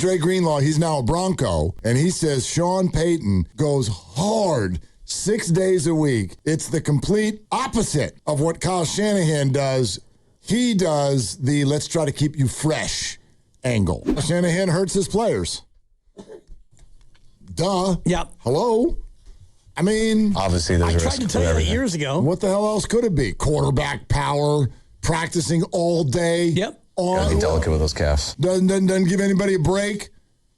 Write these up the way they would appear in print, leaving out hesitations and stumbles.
Dre Greenlaw, he's now a Bronco, and he says Sean Payton goes hard 6 days a week. It's the complete opposite of what Kyle Shanahan does. He does the let's try to keep you fresh angle. Shanahan hurts his players. Duh. Yeah. Hello? I mean, obviously, there's a risk. I tried to tell you that years ago. What the hell else could it be? Quarterback power, practicing all day. Yep. Gotta be delicate with those calves. Doesn't give anybody a break.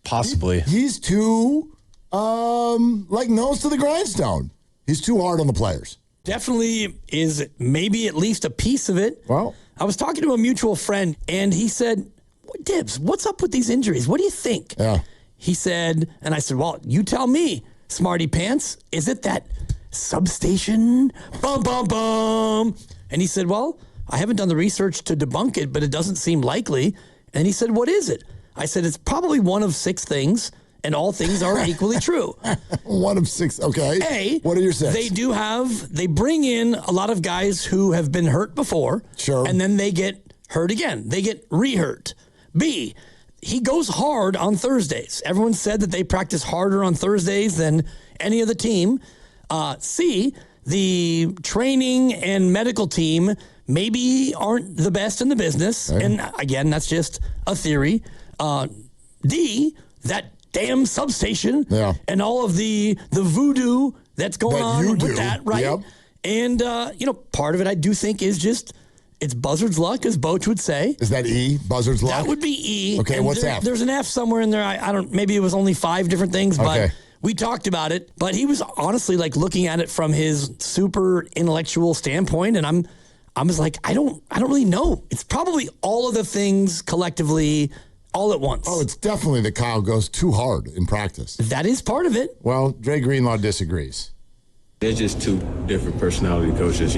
Possibly. He's too, nose to the grindstone. He's too hard on the players. Definitely is maybe at least a piece of it. Well, I was talking to a mutual friend, and he said, Dibs, what's up with these injuries? What do you think? Yeah. He said, and I said, well, you tell me, smarty pants, is it that substation? Bum, bum, bum. And he said, well, I haven't done the research to debunk it, but it doesn't seem likely. And he said, what is it? I said, it's probably one of 6 things, and all things are equally true. One of 6, okay. What are your 6? They bring in a lot of guys who have been hurt before. Sure. And then they get hurt again. They get re-hurt. B, he goes hard on Thursdays. Everyone said that they practice harder on Thursdays than any other team. C, the training and medical team maybe aren't the best in the business. Right. And again, that's just a theory. D, that damn substation and all of the voodoo that's going on with that, right? Yep. And, part of it I do think is just it's buzzard's luck, as Boach would say. Is that E, buzzard's luck? That would be E. Okay, and what's F? There's an F somewhere in there. I don't, maybe it was only 5 different things, but we talked about it. But he was honestly like looking at it from his super intellectual standpoint, and I was like, I don't really know. It's probably all of the things collectively all at once. Oh, it's definitely that Kyle goes too hard in practice. That is part of it. Well, Dre Greenlaw disagrees. They're just 2 different personality coaches.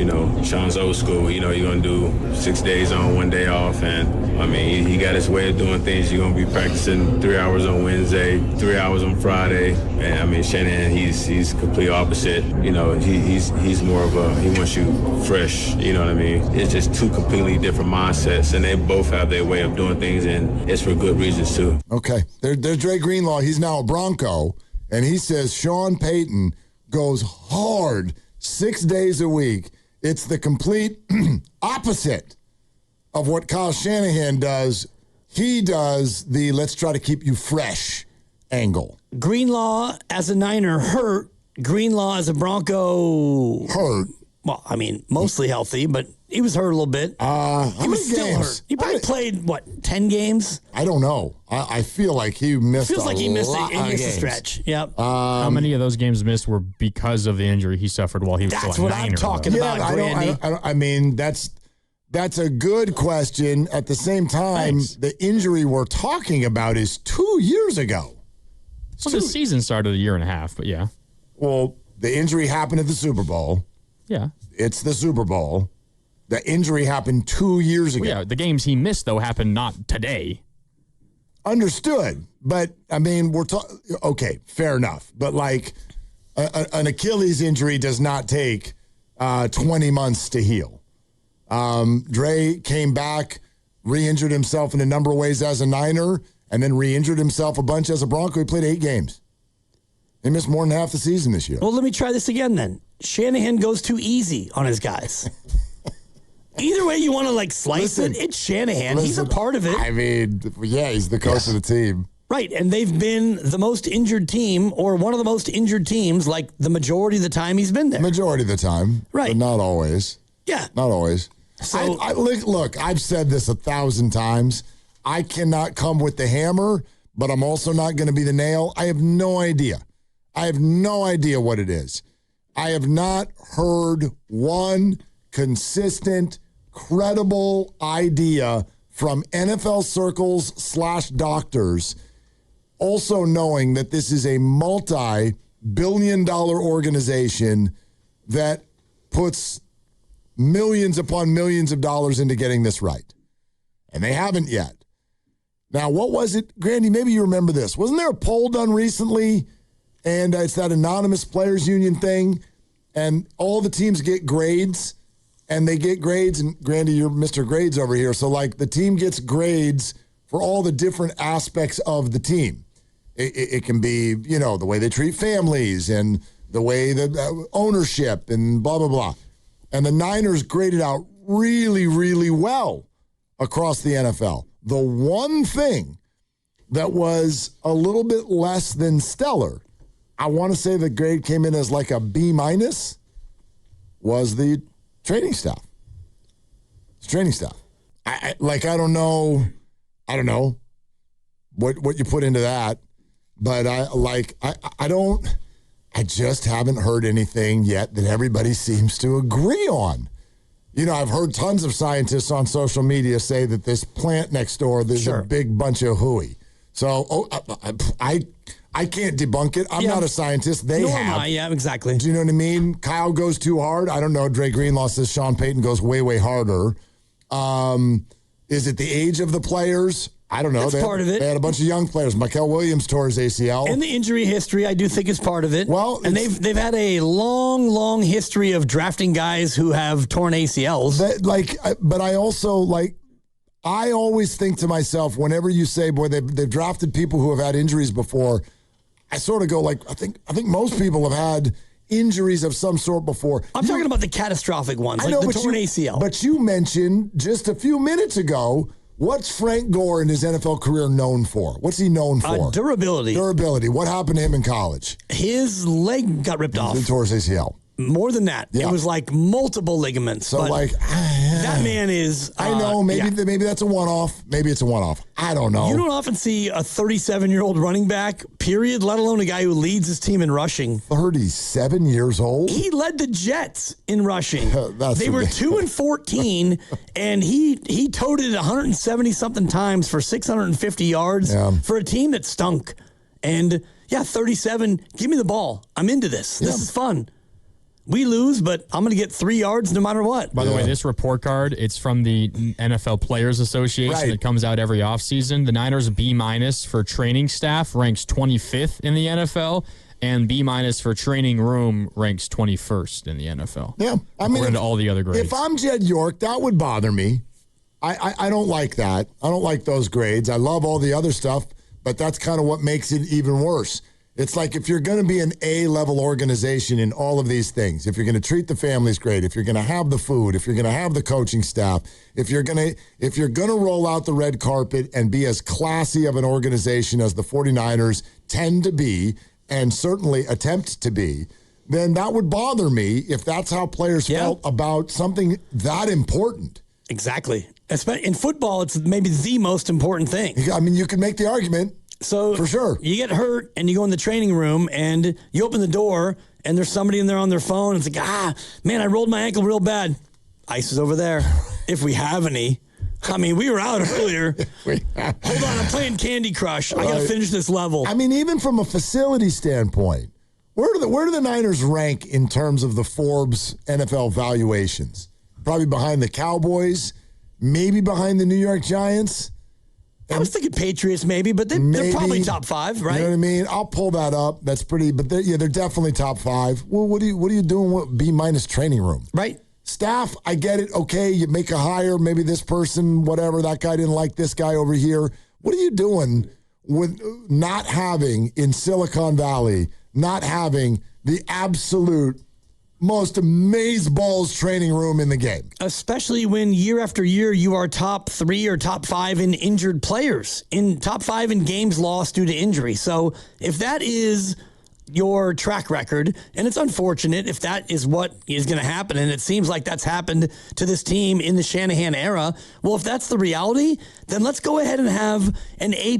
Sean's old school. You're going to do 6 days on, 1 day off. And, he got his way of doing things. You're going to be practicing 3 hours on Wednesday, 3 hours on Friday. And, Shanahan, he's complete opposite. He's more of he wants you fresh. You know what I mean? It's just 2 completely different mindsets. And they both have their way of doing things, and it's for good reasons, too. Okay. There's Dre Greenlaw. He's now a Bronco. And he says Sean Payton goes hard 6 days a week. It's the complete opposite of what Kyle Shanahan does. He does the let's try to keep you fresh angle. Greenlaw as a Niner hurt. Greenlaw as a Bronco hurt. Well, mostly healthy, but he was hurt a little bit. He was still hurt. He probably played, 10 games? I don't know. I feel like he missed Feels like he missed a games. stretch. Yep. How many of those games missed were because of the injury he suffered while he was still a Niner? That's what I'm talking about, Grandy. That's a good question. At the same time, the injury we're talking about is 2 years ago. The season started a year and a half, but yeah. Well, the injury happened at the Super Bowl. Yeah. It's the Super Bowl. The injury happened 2 years ago. Well, yeah, the games he missed, though, happened not today. Understood. But, we're talking... Okay, fair enough. But, an Achilles injury does not take 20 months to heal. Dre came back, re-injured himself in a number of ways as a Niner, and then re-injured himself a bunch as a Bronco. He played 8 games. He missed more than half the season this year. Well, let me try this again then. Shanahan goes too easy on his guys. Either way you want to slice it, it's Shanahan. He's a part of it. He's the coach of the team. Right, and they've been the most injured team or one of the most injured teams the majority of the time he's been there. Majority of the time. Right. But not always. Yeah. Not always. So look, I've said this 1,000 times. I cannot come with the hammer, but I'm also not going to be the nail. I have no idea. I have no idea what it is. I have not heard one consistent, credible idea from NFL circles / doctors, also knowing that this is a multi-billion-dollar organization that puts millions upon millions of dollars into getting this right. And they haven't yet. Now, what was it? Grandy, maybe you remember this. Wasn't there a poll done recently? And it's that anonymous players union thing. And all the teams get grades. And they get grades. And Grandy, you're Mr. Grades over here. So, the team gets grades for all the different aspects of the team. It can be, the way they treat families and the way the ownership and blah, blah, blah. And the Niners graded out really, really well across the NFL. The one thing that was a little bit less than stellar, I want to say the grade came in as like a B-, was the training staff. It's training staff. I don't know what you put into that, but I just haven't heard anything yet that everybody seems to agree on. I've heard tons of scientists on social media say that this plant next door, there's a big bunch of hooey. So I can't debunk it. I'm not a scientist. They have. Yeah, exactly. Do you know what I mean? Kyle goes too hard. I don't know. Dre Greenlaw says Sean Payton goes way, way harder. Is it the age of the players? I don't know. That's part of it. They had a bunch of young players. Michael Williams tore his ACL. And the injury history, I do think, is part of it. Well, and they've had a long, long history of drafting guys who have torn ACLs. But I also I always think to myself, whenever you say, boy, they've drafted people who have had injuries before, I sort of go I think most people have had injuries of some sort before. I'm talking about the catastrophic ones, I know, the torn ACL. But you mentioned just a few minutes ago, what's Frank Gore in his NFL career known for? What's he known for? Durability. Durability. What happened to him in college? His leg got ripped off. He tore his ACL. More than that. Yeah. It was like multiple ligaments. So that man is... I know, maybe that's a one-off. Maybe it's a one-off. I don't know. You don't often see a 37-year-old running back, period, let alone a guy who leads his team in rushing. 37 years old? He led the Jets in rushing. They were ridiculous. 2-14, and he toted it 170-something times for 650 yards for a team that stunk. And, 37, give me the ball. I'm into this. This is fun. We lose, but I'm going to get 3 yards no matter what. By the way, this report card, it's from the NFL Players Association. It comes out every offseason. The Niners B- for training staff ranks 25th in the NFL, and B- for training room ranks 21st in the NFL. Yeah. According to all the other grades. If I'm Jed York, that would bother me. I don't like that. I don't like those grades. I love all the other stuff, but that's kind of what makes it even worse. It's like if you're going to be an A-level organization in all of these things, if you're going to treat the families great, if you're going to have the food, if you're going to have the coaching staff, if you're going to roll out the red carpet and be as classy of an organization as the 49ers tend to be and certainly attempt to be, then that would bother me if that's how players felt about something that important. Exactly. In football, it's maybe the most important thing. I mean, you can make the argument. So for sure, you get hurt and you go in the training room and you open the door and there's somebody in there on their phone. It's like, man, I rolled my ankle real bad. Ice is over there, if we have any. I mean, we were out earlier. Hold on, I'm playing Candy Crush. I got to finish this level. I mean, even from a facility standpoint, where do the Niners rank in terms of the Forbes NFL valuations? Probably behind the Cowboys, maybe behind the New York Giants. I was thinking Patriots maybe, but they're probably top 5, right? You know what I mean? I'll pull that up. That's pretty, but they're definitely top 5. Well, what are you doing with B- training room? Right. Staff, I get it. Okay, you make a hire, maybe this person, whatever, that guy didn't like this guy over here. What are you doing with not having in Silicon Valley, not having the absolute most amazeballs training room in the game? Especially when year after year you are top 3 or top 5 in injured players, in top 5 in games lost due to injury. So if that is your track record, and it's unfortunate if that is what is going to happen, and it seems like that's happened to this team in the Shanahan era, well, if that's the reality, then let's go ahead and have an A++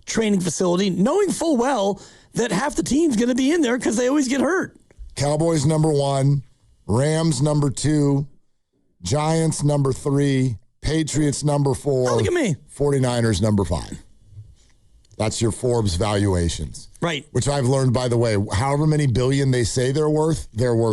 training facility, knowing full well that half the team's going to be in there because they always get hurt. Cowboys number 1, Rams number 2, Giants number 3, Patriots number 4. Oh, look at me. 49ers number 5. That's your Forbes valuations. Right. Which I've learned, by the way, however many billion they say they're worth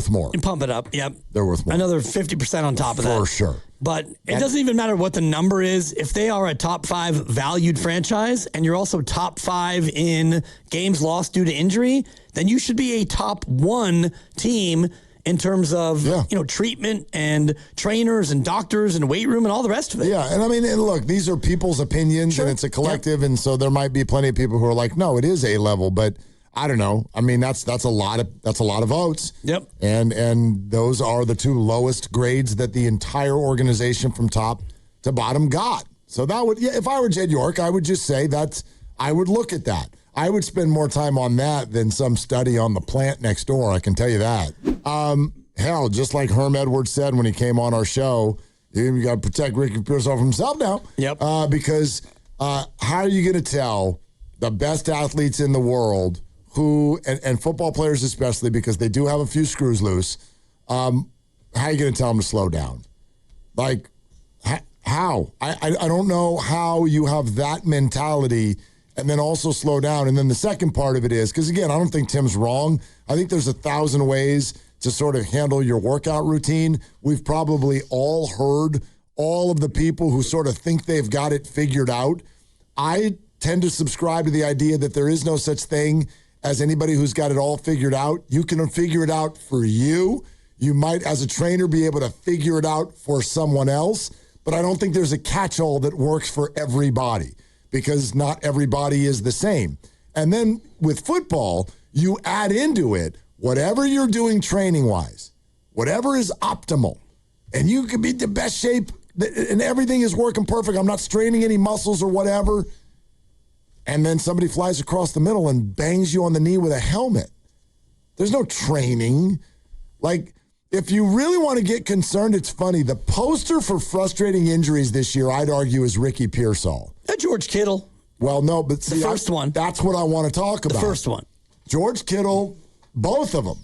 more. And pump it up. Yep. They're worth more. Another 50% on top of that. For sure. But it doesn't even matter what the number is. If they are a top 5 valued franchise and you're also top 5 in games lost due to injury, then you should be a top 1 team in terms of, treatment and trainers and doctors and weight room and all the rest of it. Yeah. And I mean, and look, these are people's opinions and it's a collective. And so there might be plenty of people who are like, no, it is A-level, but I don't know. I mean, that's a lot of votes. Yep. And those are the two lowest grades that the entire organization from top to bottom got. So that would, if I were Jed York, I would just say I would look at that. I would spend more time on that than some study on the plant next door. I can tell you that. Hell, just like Herm Edwards said when he came on our show, you got to protect Ricky Pearsall from himself now. Yep. Because how are you going to tell the best athletes in the world who, and football players especially, because they do have a few screws loose, how are you going to tell them to slow down? Like, how? I don't know how you have that mentality and then also slow down. And then the second part of it is, because again, I don't think Tim's wrong. I think there's 1,000 ways to sort of handle your workout routine. We've probably all heard all of the people who sort of think they've got it figured out. I tend to subscribe to the idea that there is no such thing as anybody who's got it all figured out. You can figure it out for you. You might, as a trainer, be able to figure it out for someone else. But I don't think there's a catch-all that works for everybody, because not everybody is the same. And then with football, you add into it whatever you're doing training-wise, whatever is optimal, and you could be the best shape and everything is working perfect. I'm not straining any muscles or whatever. And then somebody flies across the middle and bangs you on the knee with a helmet. There's no training. Like, if you really want to get concerned, it's funny. The poster for frustrating injuries this year, I'd argue, is Ricky Pearsall. George Kittle. Well, no, but see, the first one. That's what I want to talk about. The first one. George Kittle, both of them.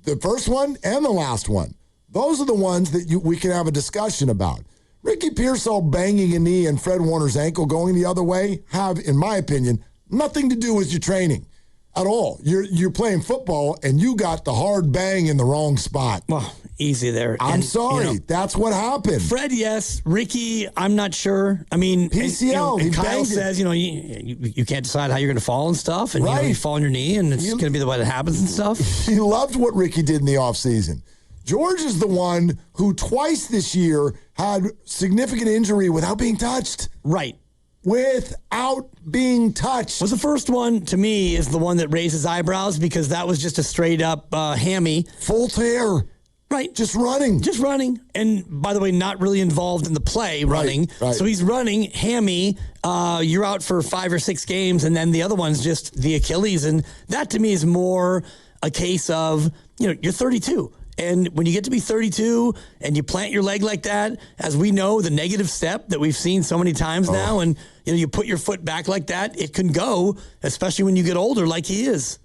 The first one and the last one. Those are the ones that we can have a discussion about. Ricky Pearsall banging a knee and Fred Warner's ankle going the other way have, in my opinion, nothing to do with your training at all. You're playing football and you got the hard bang in the wrong spot. Well, easy there. I'm sorry. That's what happened. Fred, yes. Ricky, I'm not sure. I mean, PCL. And Kyle says, you can't decide how you're going to fall and stuff. And you fall on your knee and it's going to be the way that happens and stuff. He loved what Ricky did in the offseason. George is the one who twice this year had significant injury without being touched. Right. Without being touched. Was the first one, to me, is the one that raises eyebrows because that was just a straight up hammy. Full tear. Right. Just running. Just running. And by the way, not really involved in the play, running. Right. So he's running, hammy, you're out for 5 or 6 games, and then the other one's just the Achilles. And that to me is more a case of, you're 32. And when you get to be 32 and you plant your leg like that, as we know, the negative step that we've seen so many times now, and you put your foot back like that, it can go, especially when you get older like he is.